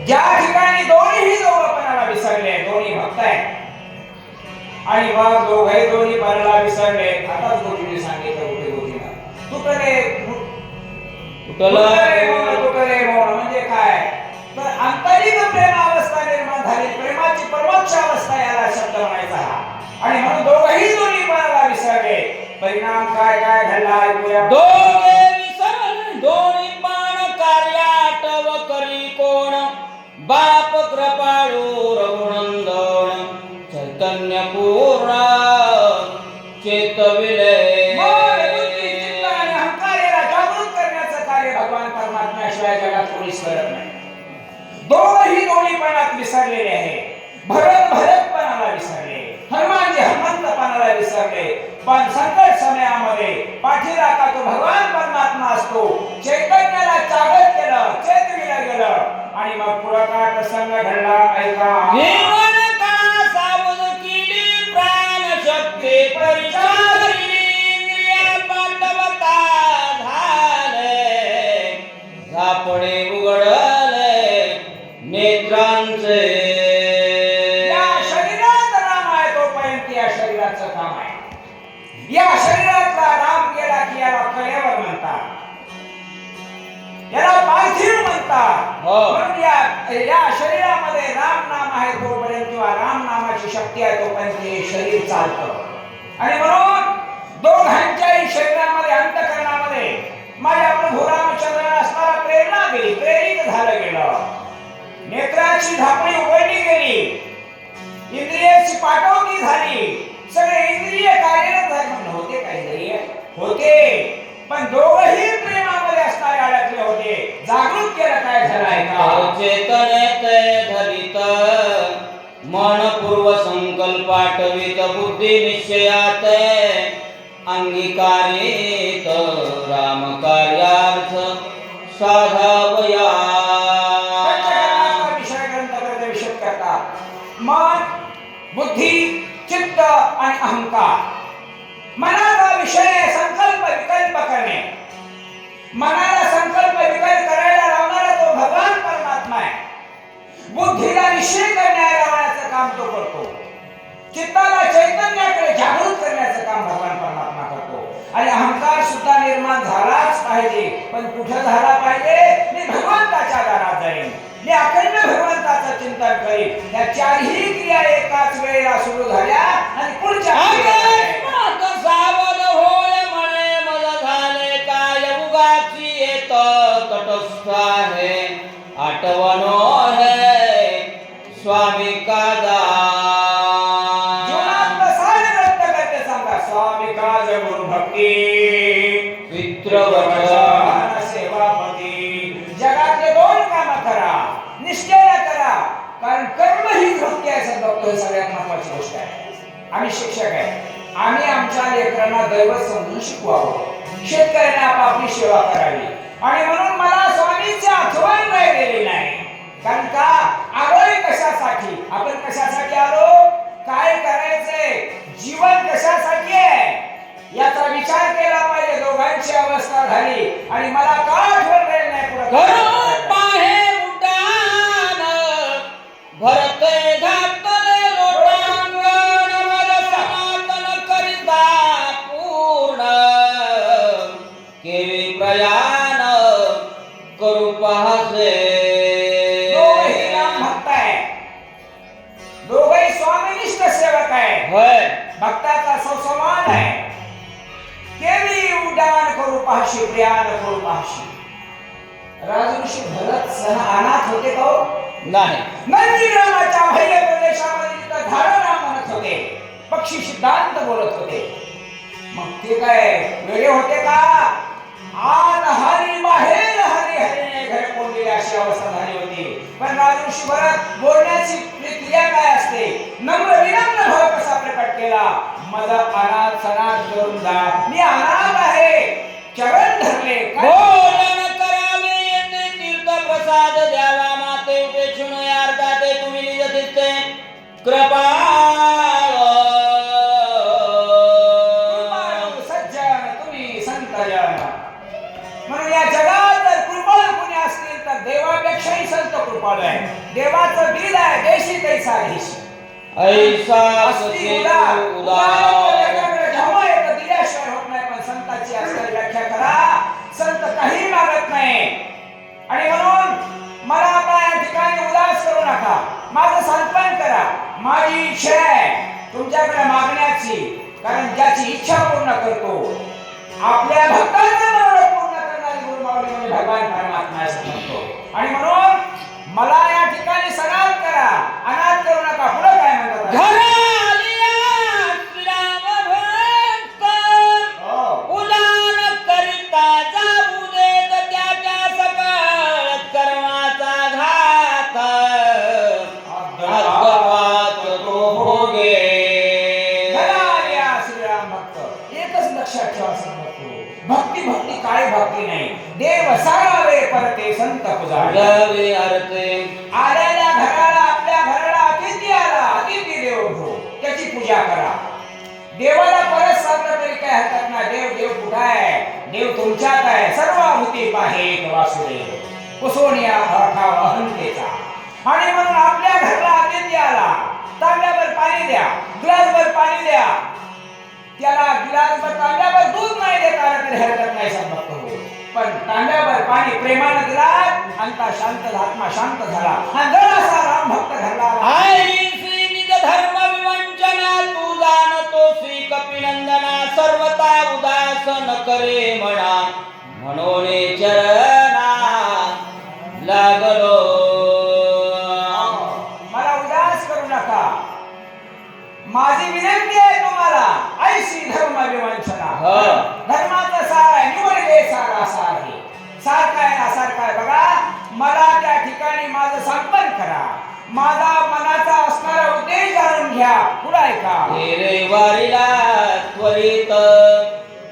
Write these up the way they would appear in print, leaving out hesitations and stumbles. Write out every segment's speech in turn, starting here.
ज्या ठिकाणी दोन्हीही दोघपणाला विसरले, दोन्ही भक्त आहेत आणि मग दोन्ही पणाला विसरले. आताच गोष्टी सांगितलं कुठे गोष्टीला तुटले मौन म्हणजे काय तर आंतरिक प्रेमावस्था निर्माण झाली, प्रेमाची परमोच्च अवस्था याला शब्द म्हणायचा हा. आणि म्हणून दोन्ही पणाला विसरले. परिणाम काय काय घडला ऐकूया. दोघे विसरले दोन्ही बाण कार्याटव करी कोण, बाप कृपाळू रघुनंदन चैतन्य पूर्ण चेतविले. भगवान परमात्म्याशिवाय जगात कोणीच करत नाही. दोन्ही पणात विसरलेले आहे. भरतपणाला विसरले, हनुमानजी हनुमंतपणाला विसरले. पण संकट समयामध्ये पाठीराखा तो भगवान परमात्मा असतो. चैतन्याला जागृत केलं, चेतविलं गेलं आणि मग पुढे काय प्रसंग घडला ऐका. जीवन का सावध केली प्राण शक्ती परिचारिणी, इंद्रिया पाठवता झापडे उघडले नेत्रांचे. या शरीरात राम आहे तोपर्यंत या शरीराचं काम आहे. या शरीरातला राम गेला की याला कलेवर म्हणतात, याला पार्थिव म्हणतात. म्हणून या शरीरामध्ये राम नाम आहे तोपर्यंत किंवा राम नामाची शक्ती आहे तोपर्यंत हे शरीर चालतं. आणि म्हणून दोघांच्याही शरीरामध्ये अंतःकरणामध्ये माझ्या प्रभू रामचंद्राला असणारा प्रेरणा गेली, प्रेरित झालं गेलं. नेत्राची झापडी उघडली गेली, इंद्रियाची पाठवणी झाली, सगळे इंद्रिय कार्यरत झाले. होते काय इंद्रिय होते पण दोघही प्रेमामध्ये असणारे अडकले होते. जागृत केलं काय झालंय का. चेतनेते धरित मन पूर्व संकल्प आठवित बुद्धी निश्चयात अंगीकारित राम कार्यार्थ साधावया. विषय ग्रंथ विषय करतात. मन, बुद्धी, चित्त आणि अहंकार. मनाचा विषय संकल्प विकल्प करणे. मनाला संकल्प विकल्प करायला लावणारा तो भगवान परमात्मा आहे. बुद्धीला निश्चय करण्याचं काम तो करतो. चित्ताला चैतन्याकडे जागृत करण्याचं काम भगवान परमात्मा करतो. आणि अहंकार सुद्धा निर्माण झालाच पाहिजे. पण कुठे झाला पाहिजे. मी भगवंताच्या दारात जाईन, मी अखंड भगवंताचं चिंतन करीन. या चारही क्रिया एकाच वेळेला सुरू झाल्या आणि पुढच्या सावध होय म्हणे मज झाले काय उगाची येत तटस्थ आहे आठवणो है स्वामी कादा. स्वामी काज गुरु भक्ती पितृवचन सेवापती. जगातले दोन काम करा, निष्ठेने करा. कारण कर्म ही भक्ती आहे. हे सगळ्यात महत्वाची गोष्ट आहे. आम्ही शिक्षक आहे, आम्ही आमच्या लेकरांना दैवत समजून शिकवावं. शेतकऱ्यांना आपापली सेवा करावी. आणि म्हणून मला स्वामीची आठवण राहिलेली नाही. कारण का आलोय कशासाठी, आपण कशासाठी आलो, काय करायचंय, जीवन कशासाठी आहे याचा विचार केला पाहिजे. दोघांची अवस्था झाली आणि मला का आठवण राहिली नाही. पुढे बाहेर उड्डाण भरते घातले लोटांगण मज सनातन करिता पूर्ण केवी प्रयाण करू पाहसे. दोघही राम भक्त आहे, दोघही स्वामीनिष्ठ सेवक आहे. होय भक्ताचा समान आहे. केवी उड्डाण करू पाहशी, प्रयाण करू पाहशी. राजऋषी भरत सह अनाथ होते का हो? नाही. नंदीग्रामाच्या बाह्य प्रदेशामध्ये तिथं धारणा म्हणत होते, पक्षी सिद्धांत बोलत होते. मग ते काय वेगळे होते का. आत हरी बाहेर हरी हरीने घर कोंडलेली अशी अवस्था झाली होती. पण राजऋषी भरत बोलण्याची क्रिया काय असते, नम्र विनम्र भाव कसा प्रकट केला. माझा अनाथ सनाथ करून जा, मी अनाथ आहे. चरण धरले. भोजन करावे येते तीर्थ प्रसाद द्यावा माते उपेक्षण यार्दा ते तुम्ही निज दिसते कृपा सज्जन तुम्ही संतजन. म्हणून या जगात जर कृपा कोणी असतील तर देवापेक्षाही संत कृपा चालू आहे. देवाचं बिल आहे देशी कैसा देशी. ऐसा असली सचे उदार. उदार त्याच्याकडे जेव्हा येतं दिल्याशिवाय होत नाही. पण संतांची असलेली व्याख्या करा. संत काही मागत नाही. आणि म्हणून मला आता या ठिकाणी उदास करू नका. माझं सांत्वन करा. माझी इच्छा आहे तुमच्याकडे मागण्याची. कारण ज्याची इच्छा पूर्ण करतो आपल्या भक्तांचं मनोरथ पूर्ण करणारी गुरुमाऊली म्हणजे भगवान परमात्मा असं म्हणतो. आणि म्हणून मला या ठिकाणी सनात करा. अनाथ करू नका. पुढे काय म्हणतात? घर आलिया श्रीराम भक्त हो. उदान करिता जाऊ देत त्याच्या सकळ कर्माचा घात अद्भवात तो भोगे. धनार्या श्रीराम भक्त. एकच लक्षात ठेवा सांगतो. भक्ती भक्ती काय भक्ती नाही. देव सारावे परते संत पुजावे. जावे अर्थे आलेल्या घराला आपल्या घराला अतिथी आला. अतिथी देव हो त्याची पूजा करा. देवाला परत सांगलं तरी काय हरकत नाही. देव देव कुठं आहे? देव तुमच्यात आहे. सर्व भूती पाहे वासुदेव कुसोनिया ठाव अहंतेचा. आणि म्हणून आपल्या घराला अतिथी आला. तांब्यावर पाणी द्या. ग्लासभर पाणी द्या. त्याला गिलासभर तांब्यावर दूध नाही देता आलं तरी हरकत नाही सांगतो. पण तांब्यावर पाणी प्रेमानं दिला. अंता शांत आत्मा शांत झाला. आणि जर असा राम भक्त घरला आला. आई श्री निज धर्म विवंचना तू जाणतो श्री कपिनंदना सर्वता उदास न करे म्हणा म्हणून चरणा लागलो. मला उदास करू नका. माझी विनंती आहे तुम्हाला. ऐशी धर्म विवंचना. धर्माचा सार आहे. निवडले सारा सार आहे. सार काय ना सार काय बघा. मला त्या ठिकाणी माझं सांत्वन करा. माझा मनाचा असणारा उद्देश जाणून घ्या. पुढे ऐका. रे वारीला त्वरित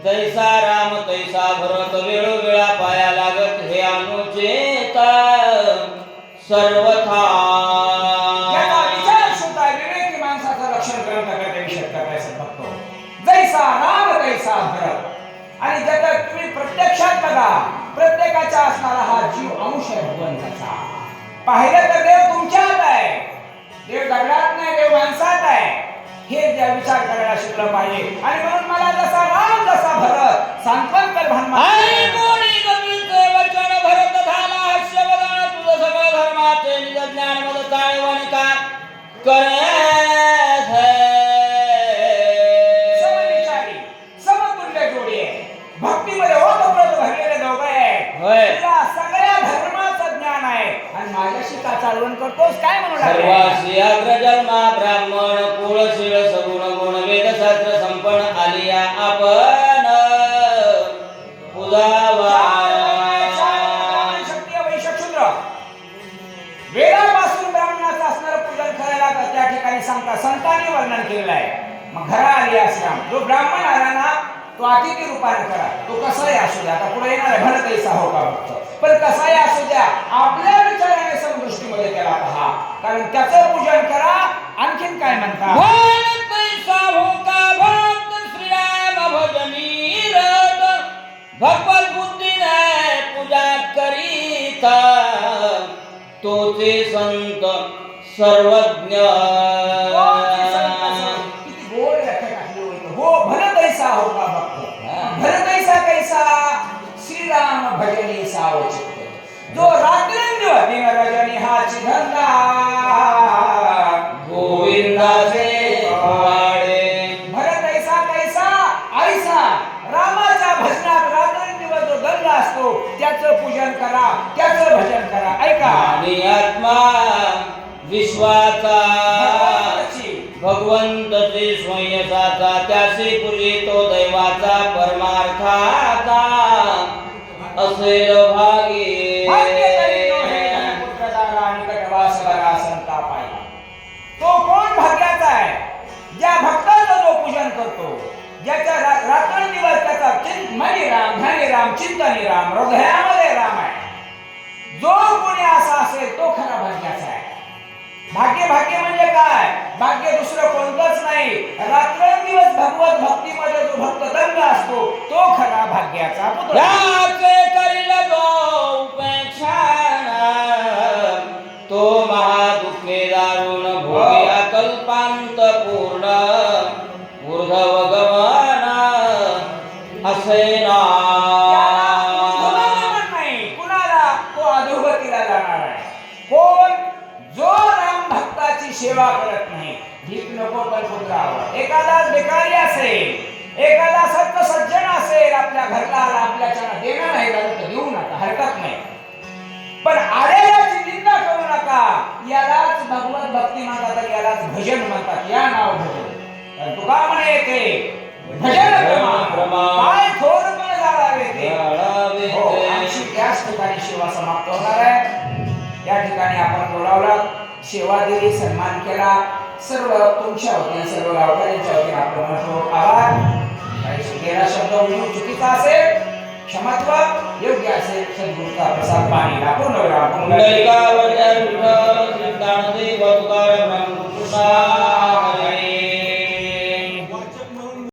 जैसा राम तैसा भरत वेळोवेळा पाया लागत हे अनुचेत सर्वथा. याचा विचार सुद्धा विवेकी माणसाचं रक्षण करण्याकरता विषय करायचं बघतो. जैसा राम तैसा भरत. आणि जर तुम्ही प्रत्यक्षात बघा प्रत्येकाचा असणारा हा जीव अंश आहे भगवंताचा. पाहिलं तर देव तुमच्यात आहे. देव दगडात नाही. देव माणसात आहे. हे ज्या विचार करायला शिकलं पाहिजे. आणि म्हणून मला जसा राम जसा भरत सांत्वन कर आई कोणी कवीचे वचन भरत झाला हास्यवदन तुझं सगळं धर्माचे निज ज्ञान मद चाळवण का समविचारी समतुल्य जोडी आहे. भक्तीमध्ये ओतप्रोत भरलेले दोघं आहे. तुला सगळ्या धर्माचं ज्ञान आहे. आणि माझ्याशी का चालवण करतोस काय म्हणू लागला? सर्वासी अग्रजन्मा ब्राह्मण कुळशीळ सगुण गुण वेदशास्त्र संपन्न आलिया आपण पूजावा. क्षत्रिय वैश्य शूद्र वेदापासून ब्राह्मणाचं असणारं पूजन करायला त्या ठिकाणी सांगता संतांनी वर्णन केलेलं आहे. मग घरा आली आश्रम जो ब्राह्मण आला ना तो अतिथी रूपाने करा. तो कसाही असू द्या. आता पुढे येणार आहे भरत कैसा हो का भक्त. पण कसाही असू द्या आपल्या विचाराने समदृष्टीमध्ये त्याला पहा. कारण त्याचं पूजन करा. आणखीन काय म्हणता? भरत कैसा हो का भक्त श्रीराम भजनी रत भगवत बुद्धीने पूजा करीता तोचे संत सर्वज्ञ. किती गोड व्याख्या टाकली होती. हो भरत ऐसा हो का भक्त. भरत ऐसा कैसा श्रीराम भजनी सावचित. जो रात्रंदिवस दिन रजनी हाची धंदा गोविंदाचे वाडे. भरत ऐसा कैसा ऐसा रामाच्या भजनात रात्रंदिवस जो दंग असतो त्याचं पूजन करा. त्याचं भजन करा. ऐका. आणि आत्मा विश्वाचा भगवंतचे स्वयंसाचा त्याशी पूजितो दैवाचा परमार्थाचा असेल भागी. तो कोण भाग्याचा आहे? ज्या भक्ताचं जो पूजन करतो. ज्याच्या रात्रंदिवस त्याचा मनी राम ध्यानी राम चिंतनी राम हृदयामध्ये राम आहे. जो कोणी असा असेल तो खरा भाग्याचा आहे. भाग्य भाग्य म्हणजे काय? भाग्य दुसरं कोणतंच नाही. रात्रंदिवस भगवत भक्तीमध्ये जो भक्त दंग असतो तो खरा भाग्याचा पुत्र. याचे करील जो उपेक्षा तो महादुःखे दारुण भोगिया कल्पांत पूर्ण ऊर्ध्व गमना असे ना नाही कुणाला तो अधोगतीला जाणार आहे कोण जो राम भक्ताची सेवा करत नाही भीक नको कल्पद्राव एखादा बेकारी असेल एखादा सत्य सज्जन असेल आपल्या घरला आपल्याच्या देणं नाही झालं तर देऊ नका हरकत नाही पण आलेल्याची निंदा करू नका यालाच भगवत भक्ती म्हणतात यालाच भजन म्हणतात या नाव भजन तुका म्हणे येते भजन क्रमा काय थोरपण जाळावे ते हो आमची त्याच ठिकाणी सेवा समाप्त होणार आहे या ठिकाणी आपण बोलावला सेवा दिली सन्मान केला सर्व तुमच्या वतीने सर्व गावकऱ्यांच्या वतीने आपण म्हणतो आभार काही चुकीचा शब्द बोलून चुकीचा असेल क्षमत्व योग्य असेल सद्गुरूचा प्रसाद पाणी पूर्ण पुंडलिका वरच्या विठ्ठल श्री ज्ञानदेव